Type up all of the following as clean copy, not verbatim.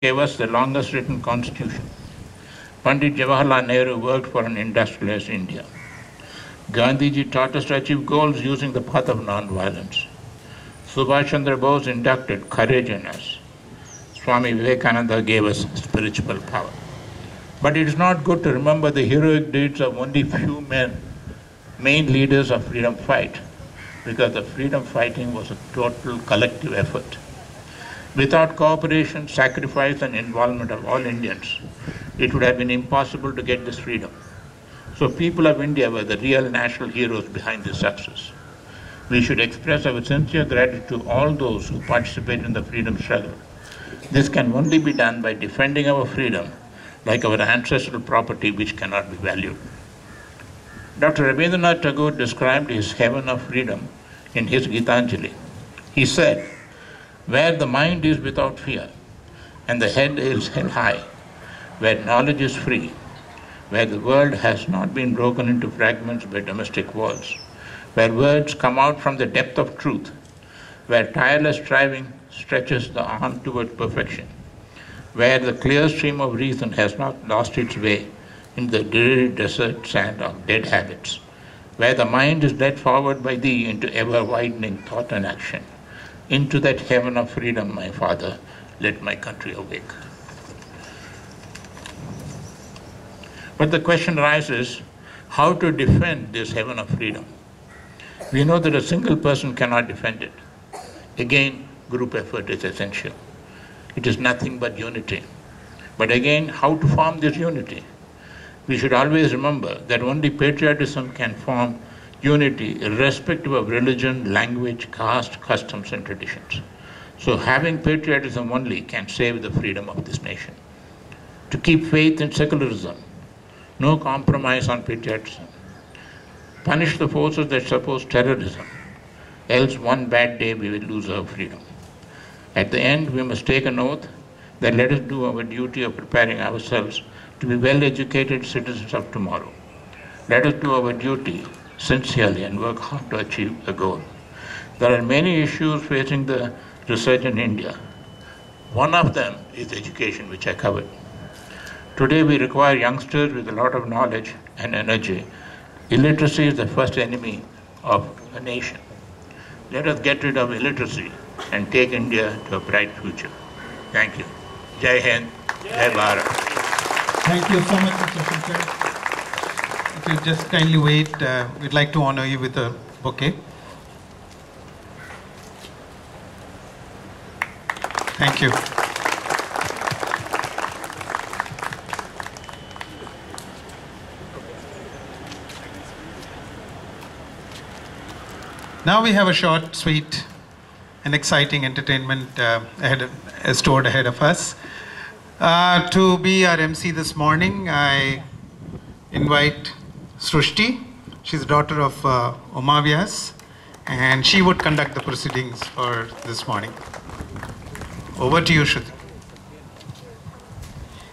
gave us the longest written constitution. Pandit Jawaharlal Nehru worked for an industrialized India. Gandhiji taught us to achieve goals using the path of non-violence. Subhash Chandra Bose inducted courage in us. Swami Vivekananda gave us spiritual power. But it is not good to remember the heroic deeds of only few men, main leaders of freedom fight, because the freedom fighting was a total collective effort. Without cooperation, sacrifice, and involvement of all Indians, it would have been impossible to get this freedom. So people of India were the real national heroes behind this success. We should express our sincere gratitude to all those who participate in the freedom struggle. This can only be done by defending our freedom like our ancestral property, which cannot be valued. Dr. Rabindranath Tagore described his heaven of freedom in his Gitanjali. He said, "Where the mind is without fear and the head is held high, where knowledge is free, where the world has not been broken into fragments by domestic wars, where words come out from the depth of truth, where tireless striving stretches the arm toward perfection, where the clear stream of reason has not lost its way in the dreary desert sand of dead habits, where the mind is led forward by thee into ever-widening thought and action. Into that heaven of freedom, my Father, let my country awake." But the question arises, how to defend this heaven of freedom? We know that a single person cannot defend it. Again, group effort is essential. It is nothing but unity. But again, how to form this unity? We should always remember that only patriotism can form unity irrespective of religion, language, caste, customs, and traditions. So having patriotism only can save the freedom of this nation. To keep faith in secularism, no compromise on patriotism. Punish the forces that support terrorism, else one bad day we will lose our freedom. At the end, we must take an oath that let us do our duty of preparing ourselves to be well-educated citizens of tomorrow. Let us do our duty sincerely and work hard to achieve a goal. There are many issues facing the research in India. One of them is education, which I covered. Today we require youngsters with a lot of knowledge and energy. Illiteracy is the first enemy of a nation. Let us get rid of illiteracy and take India to a bright future. Thank you. Jai Hind, Jai Bharat. Thank you so much, Mr. Shankar. If you just kindly wait, we'd like to honor you with a bouquet. Thank you. Now we have a short, sweet, and exciting entertainment stored ahead of us. To be our MC this morning, I invite Srushti. She's the daughter of Uma Vyas, and she would conduct the proceedings for this morning. Over to you, Shruti.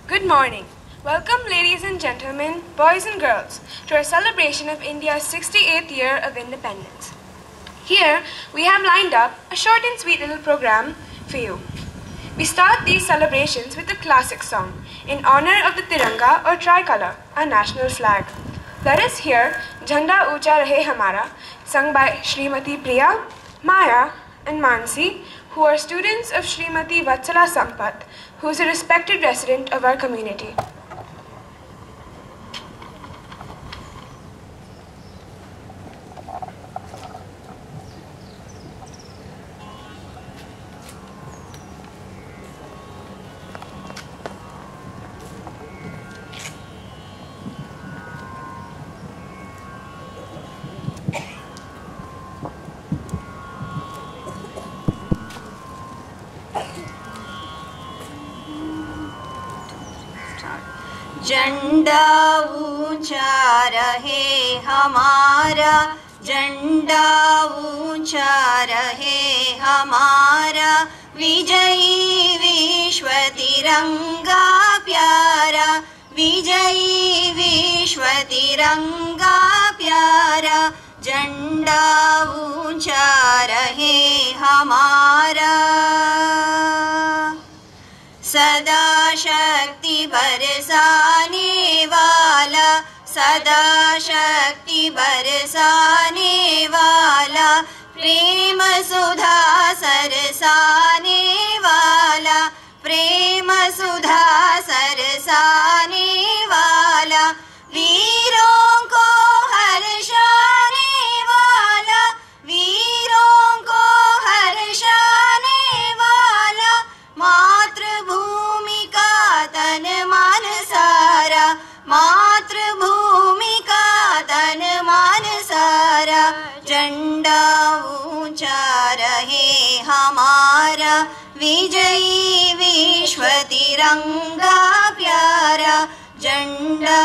Good morning. Welcome, ladies and gentlemen, boys and girls, to our celebration of India's 68th year of independence. Here, we have lined up a short and sweet little program for you. We start these celebrations with a classic song in honor of the Tiranga or tricolor, our national flag. Let us hear Jhanda Ucha Rahe Hamara, sung by Srimati Priya, Maya, and Mansi, who are students of Srimati Vatsala Sampath, who is a respected resident of our community. झंडा ऊंचा रहे हमारा, झंडा ऊंचा रहे हमारा, विजयी विश्व तिरंगा प्यारा, विजयी विश्व तिरंगा प्यारा, झंडा ऊंचा रहे हमारा। सदा शक्ति बरसाने वाला, सदा शक्ति बरसाने वाला, प्रेम सुधा सरसाने वाला, प्रेम सुधा सरसाने वाला, वीरों को हर्षाने वाला, वीरों को हर्षाने वाला, मातृभूमि का तन मन सारा, मातृभूमि का तन मन सारा, झंडा ऊंचा रहे हमारा, विजयी विश्व तिरंगा प्यारा, झंडा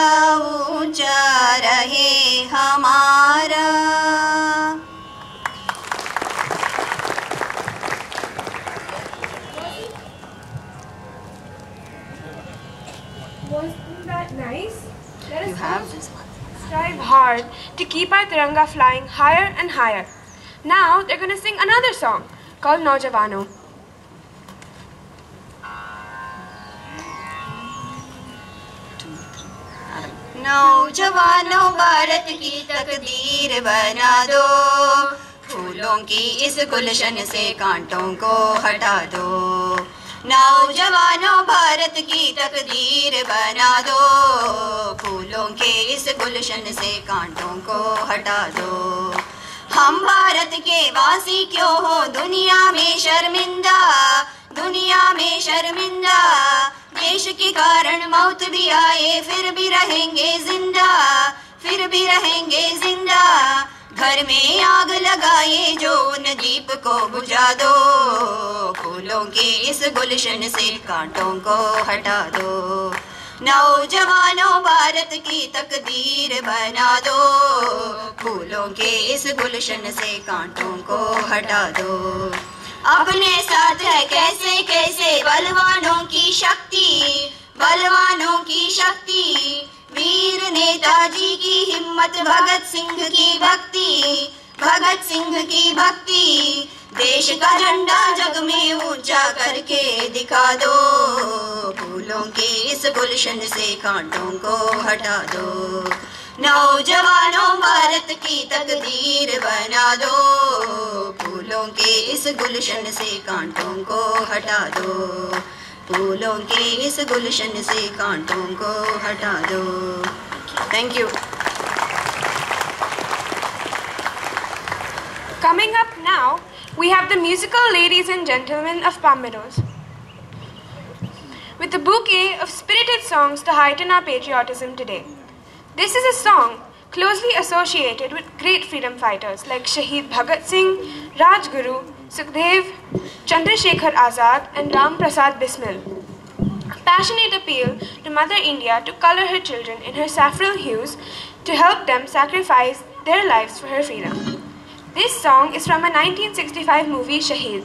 ऊंचा रहे हमारा। Wasn't that nice? Let us all strive hard to keep our Tiranga flying higher and higher. Now they're going to sing another song called Naujawano. नौजवानों भारत की तकदीर बना दो, फूलों की इस गुलशन से कांटों को हटा दो। नौजवानों भारत की तकदीर बना दो, फूलों के इस गुलशन से कांटों को हटा दो। हम भारत के वासी क्यों हो दुनिया में शर्मिंदा, दुनिया में शर्मिंदा, देश के कारण मौत भी आए फिर भी रहेंगे जिंदा, फिर भी रहेंगे जिंदा। घर में आग लगाए जो उन दीप को बुझा दो, फूलों के इस गुलशन से कांटों को हटा दो। नौजवानों भारत की तकदीर बना दो, फूलों के इस गुलशन से कांटों को हटा दो। अपने साथ है कैसे कैसे बलवानों की शक्ति, बलवानों की शक्ति, वीर नेताजी की हिम्मत, भगत सिंह की भक्ति, भगत सिंह की भक्ति। देश का झंडा जग में ऊंचा करके दिखा दो, फूलों के इस गुलशन से कांटों को हटा दो। नौजवानों भारत की तकदीर बना दो, फूलों के इस गुलशन से कांटों को हटा दो, फूलों के इस गुलशन से कांटों को हटा दो। Thank you. Coming up now, we have the musical Ladies and Gentlemen of Palmettos. With a bouquet of spirited songs to heighten our patriotism today. This is a song closely associated with great freedom fighters like Shaheed Bhagat Singh, Rajguru, Sukhdev, Chandrasekhar Azad and Ram Prasad Bismil. A passionate appeal to Mother India to color her children in her saffron hues to help them sacrifice their lives for her freedom. This song is from a 1965 movie, Shaheed.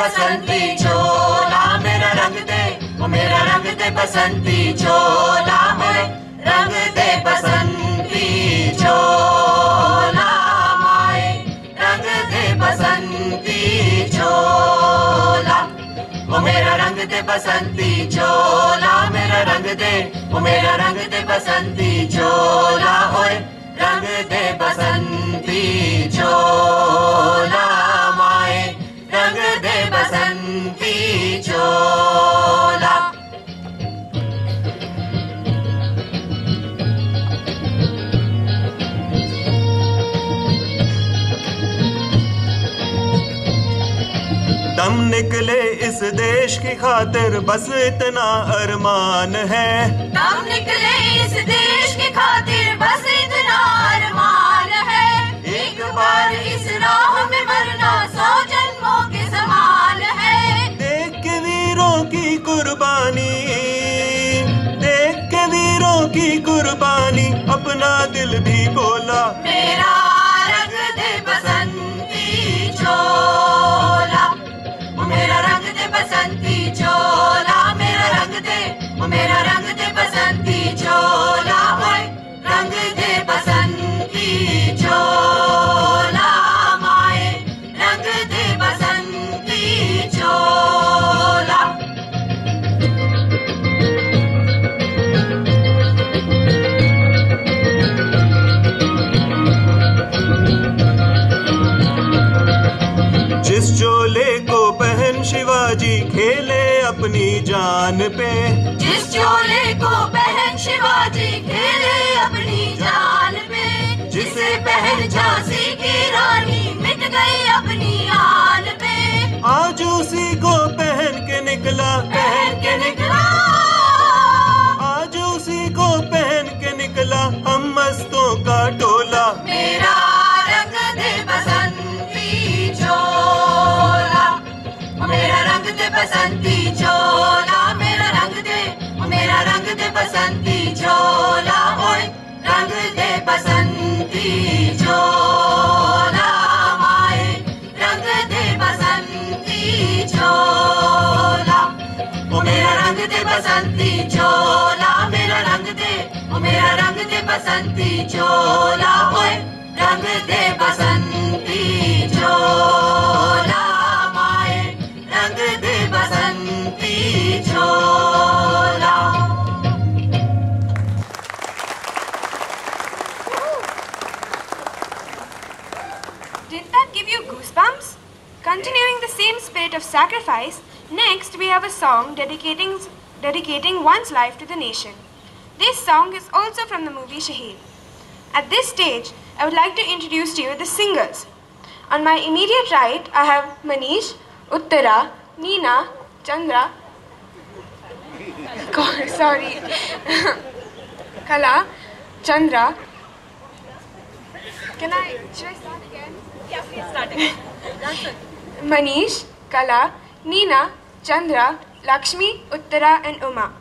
बसंती चोला मेरा रंग दे, ओ मेरा रंग दे बसंती चोला, मेरा रंग दे बसंती चोला, माए रंग दे बसंती चोला। ओ मेरा रंग दे बसंती चोला, मेरा रंग दे, ओ मेरा रंग दे बसंती चोला, ओए रंग दे बसंती चोला, माए रंग दे बसंती चोला। दम निकले इस देश की खातिर बस इतना अरमान है, दम निकले इस देश की खातिर बस इतना अरमान है। एक बार इस राह में मरना 100 जन्मों के शिवाजी खेले अपनी जान पे, जिस चोले को पहन शिवाजी खेले अपनी जान पे, जिसे पहन झांसी की रानी मिट गई अपनी आन पे, आज उसी को पहन के निकला, आज उसी को पहन के निकला हम मस्तों का टोला। मेरा रंग दे बसंती चोला, मेरा रंग दे बसंती चोला, मेरा रंग दे, मेरा रंग दे बसंती चोला, ओए रंग दे बसंती चोला, माए रंग दे बसंती चोला, ओ मेरा रंग दे बसंती चोला, मेरा रंग दे, ओ मेरा रंग दे बसंती चोला, ओए रंग दे बसंती चोला, माए रंग दे बसंती चोला। Did that give you goosebumps? Continuing the same spirit of sacrifice, next we have a song dedicating one's life to the nation. This song is also from the movie Shaheed. At this stage, I would like to introduce to you the singers. On my immediate right, I have Manish, Uttara, Neena, Chandra, Kala, Chandra. Should I start again? Yeah, please start again. Manish, Kala, Neena, Chandra, Lakshmi, Uttara and Uma.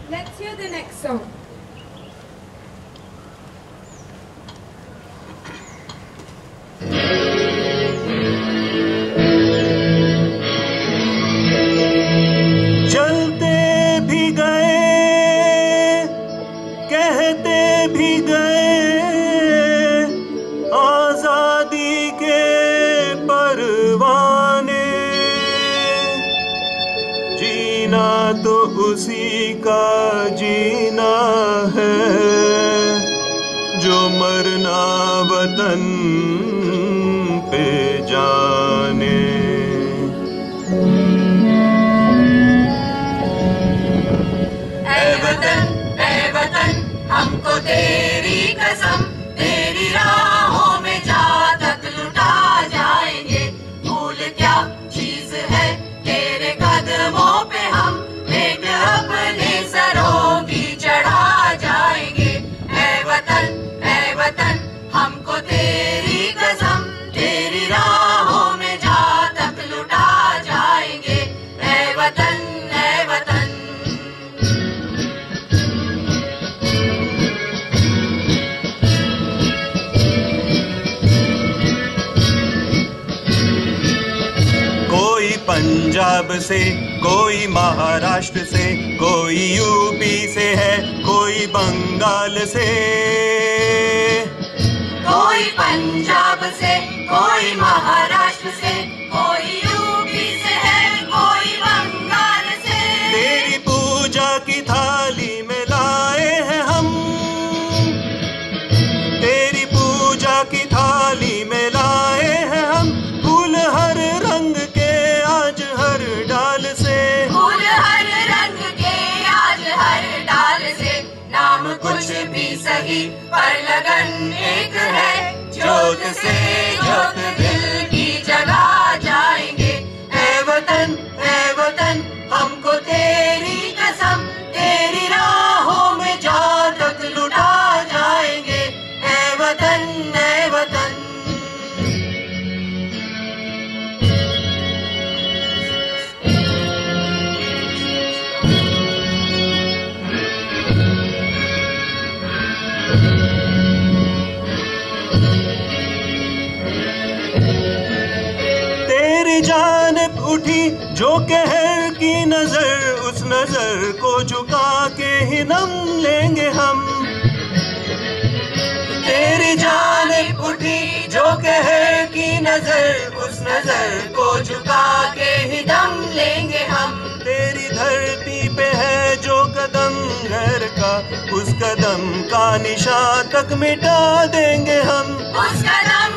Let's hear the next song. चलते भी गए, कहते भी गए, आजादी के परवाने, जीना तो उसी का जीना है, जो मरना वतन पे जाने। ऐ वतन हमको तेरी कसम, तेरी राहों में जा तक लुटा जाएंगे, भूल क्या चीज है तेरे कदमों पे हम एक अपने सरों की चढ़ा जाएंगे। ऐ वतन हमको तेरी कसम, तेरी राहों में जा तक लुटा जाएंगे। ऐ वतन पंजाब से, कोई महाराष्ट्र से, कोई यूपी से है, कोई बंगाल से, कोई पंजाब से, कोई महाराष्ट्र से, कोई यूपी से है, कोई बंगाल से। तेरी पूजा की थाली में लाए हैं हम, तेरी पूजा की थाली में लाए हैं हम, फूल हर रंग के आज हर डाल से, फूल हर रंग के आज हर डाल से। नाम कुछ भी सही पर लगन एक है, जोत से जोत दिल की जगा जाएंगे। ऐ वतन हमको तेरी कसम, तेरी राहों में जा तक लुटा जाएंगे। ऐ वतन जानिब उठी जो कहर की नजर, उस नजर को झुका के ही नम लेंगे हम। तेरी जानिब उठी जो कहर की नजर, उस नजर को झुका के ही दम लेंगे हम। तेरी धरती पे है जो कदम घर का, उस कदम का निशान तक मिटा देंगे हम। उस कदम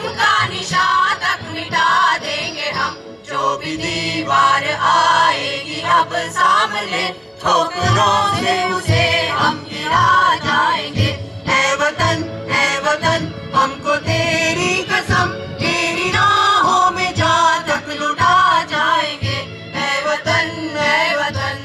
अब सामने, ठोकरों से उसे हम गिरा जाएंगे। ऐ वतन हमको तेरी कसम, तेरी राहों में जा तक लुटा जाएंगे। ऐ वतन ऐ वतन।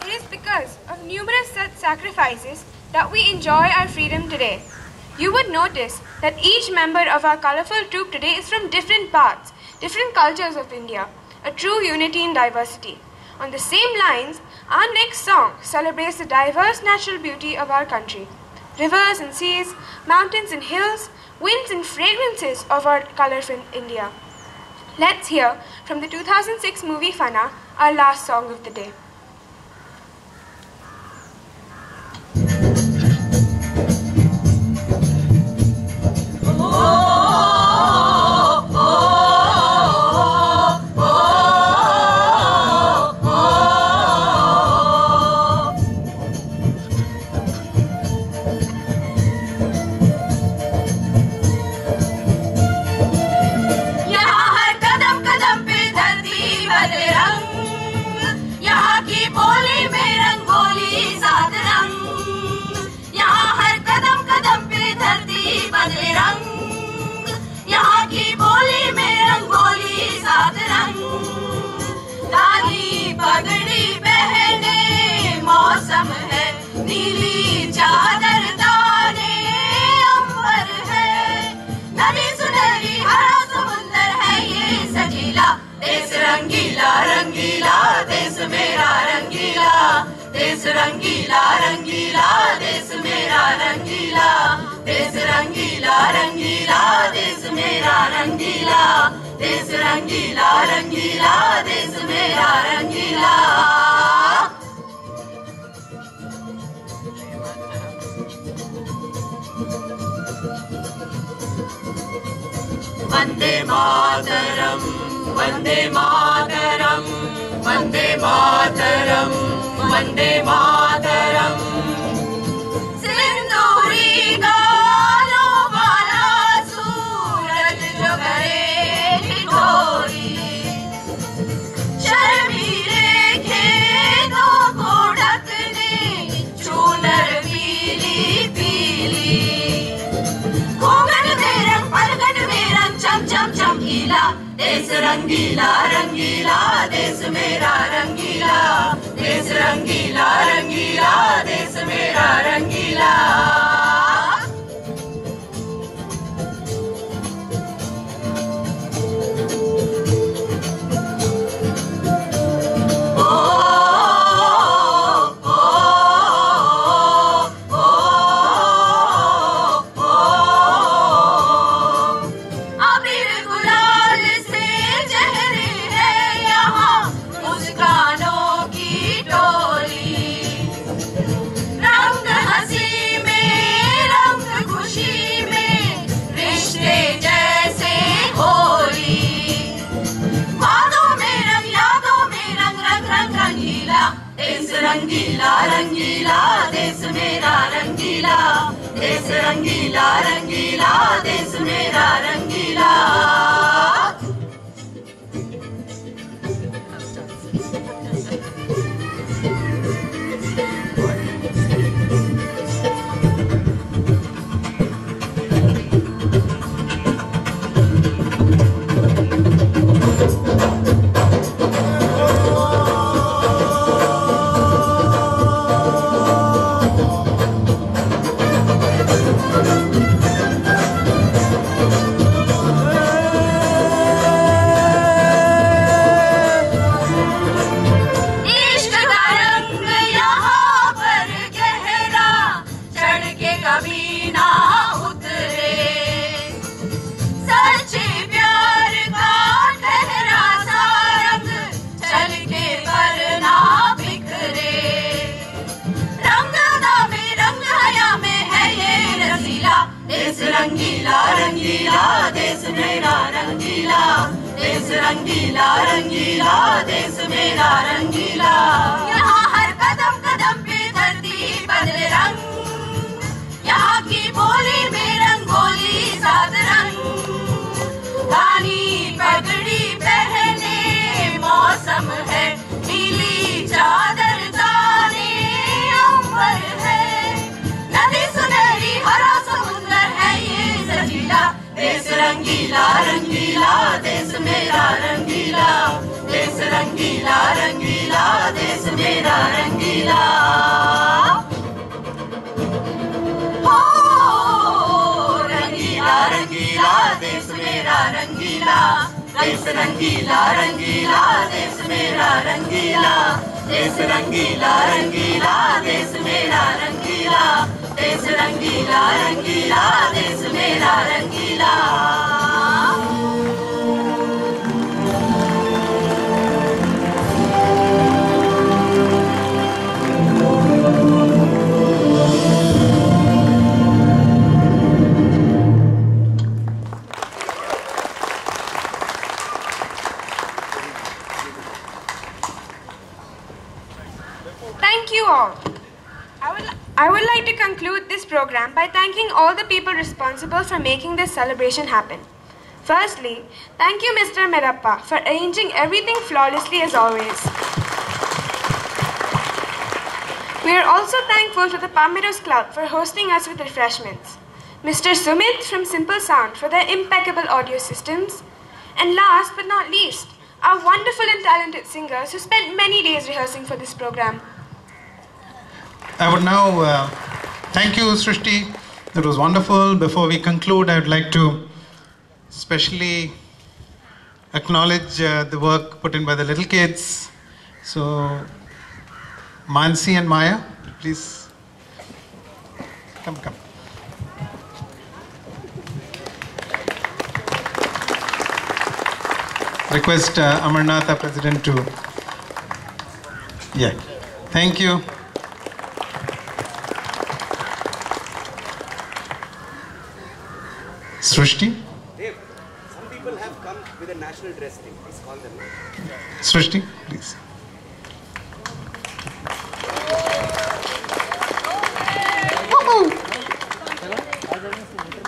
It is because of numerous such sacrifices that we enjoy our freedom today. You would notice that each member of our colorful troupe today is from different parts, different cultures of India, a true unity in diversity. On the same lines, our next song celebrates the diverse natural beauty of our country. Rivers and seas, mountains and hills, winds and fragrances of our colorful India. Let's hear from the 2006 movie Fana, our last song of the day. रंगीला रंगीला देश मेरा रंगीला, देश रंगीला रंगीला देश मेरा रंगीला, देश रंगीला रंगीला देश मेरा रंगीला। वंदे मातरम वंदे मातरम वंदे मातरम वंदे मातरम। सिंदूरी गालों वाला सूरज जो करे ठिठोरी, शर्मीले खेतों को ढकने चूनर पीली पीली, घूंघट में रंग पलकट में रंग चम चम चमकीला, देश रंगीला रंगीला देश मेरा रंगीला, देश रंगीला रंगीला देश मेरा रंगीला। रंगीला रंगीला देश मेरा रंगीला, देश रंगीला रंगीला देश मेरा रंगीला। रंगीला रंगीला देश मेरा रंगीला, देश रंगीला रंगीला देश मेरा रंगीला। यहाँ हर कदम कदम पे धरती बदले रंग, यहाँ की बोली में रंगोली सात रंग, रंगीला रंगीला देश मेरा रंगीला, देश रंगीला रंगीला देश मेरा रंगीला। हो रंगीला रंगीला देश मेरा रंगीला, देश रंगीला रंगीला देश मेरा रंगीला, देश रंगीला रंगीला देश मेरा रंगीला, देश रंगीला रंगीला देश मेरा रंगीला। Thank you all. I would like to conclude this program by thanking all the people responsible for making this celebration happen. Firstly, thank you Mr. Merappa for arranging everything flawlessly as always. We are also thankful to the Palmettos Club for hosting us with refreshments, Mr. Sumit from Simple Sound for their impeccable audio systems, and last but not least, our wonderful and talented singers who spent many days rehearsing for this program. I would now thank you, Srishti. It was wonderful. Before we conclude, I would like to especially acknowledge the work put in by the little kids. So, Mansi and Maya, please come. Request Amarnath, our president, to. Yeah. Thank you. Srishti? Dave, some people have come with a national dress thing. Please call them. Srishti, please.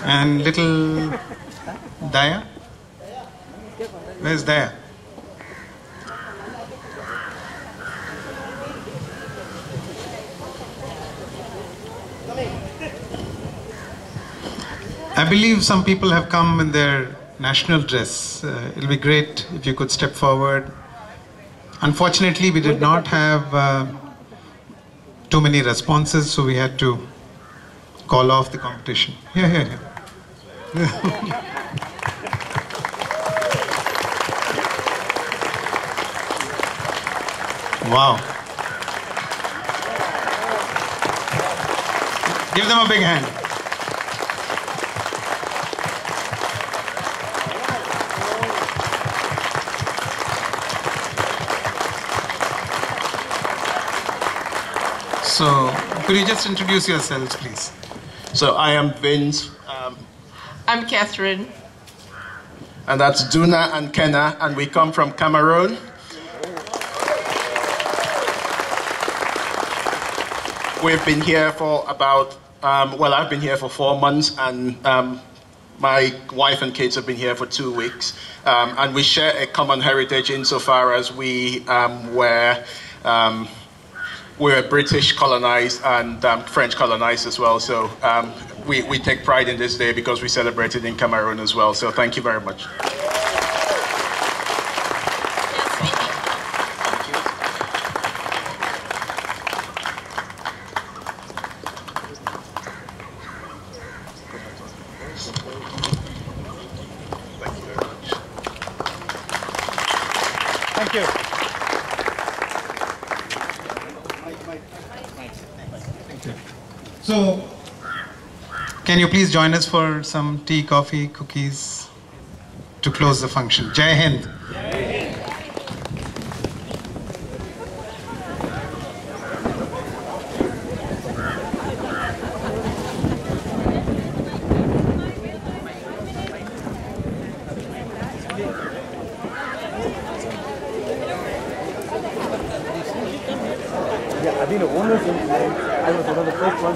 And little Daya? Where's Daya? I believe some people have come in their national dress. It'll be great if you could step forward. Unfortunately, we did not have too many responses, so we had to call off the competition. Here. Wow. Give them a big hand. So, could you just introduce yourselves, please? So I am Vince. I'm Catherine. And that's Duna and Kenna, and we come from Cameroon. We've been here for about, I've been here for 4 months, and my wife and kids have been here for 2 weeks. And we share a common heritage insofar as we're British colonized and French colonized as well. So we take pride in this day because we celebrate it in Cameroon as well. So thank you very much. Thank you. So, can you please join us for some tea, coffee, cookies to close the function? Jai Hind.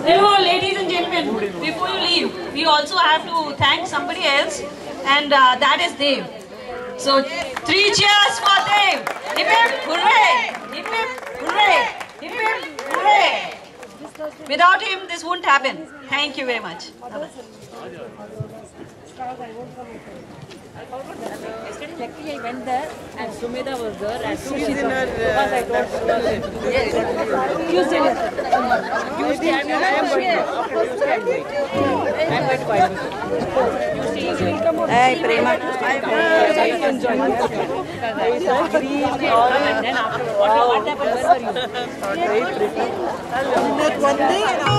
Hello, ladies and gentlemen. Before you leave, we also have to thank somebody else, and that is Dave. So, 3 cheers for Dave. Hip hip, hooray! Hip hip, hooray! Hip hip, hooray! Without him, this wouldn't happen. Thank you very much. Bye-bye. Yesterday I went there and Sumedha was there and Tuesday because I told Tuesday I am going after Tuesday I am going to buy Tuesday evening. Hey Prema, I can join because I saw green and then after what happened, where were you? Very pretty. One day